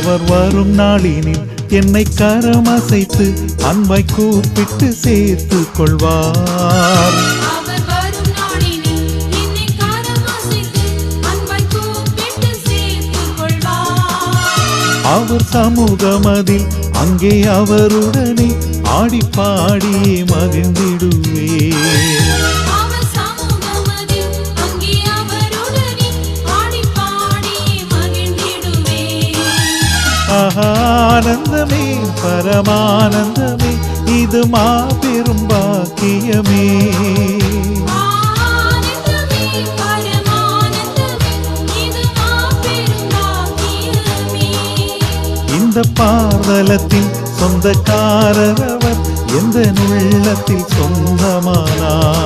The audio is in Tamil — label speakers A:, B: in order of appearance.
A: அவர் வரும் நாளினில் என்னை கரமசைத்து அன்பாய் கூப்பிட்டு சேர்த்து கொள்வார். அவர் சமூகமதில் அங்கே அவருடனே ஆடி பாடியே மகிழ்ந்திடுவே. ஆனந்தமே பரமானந்தமே இது மாபெரும் பாக்கியமே. இந்த பாதலத்தின் சொந்தக்காரர் அவர் எந்த உள்ளத்தில் சொந்தமானார்.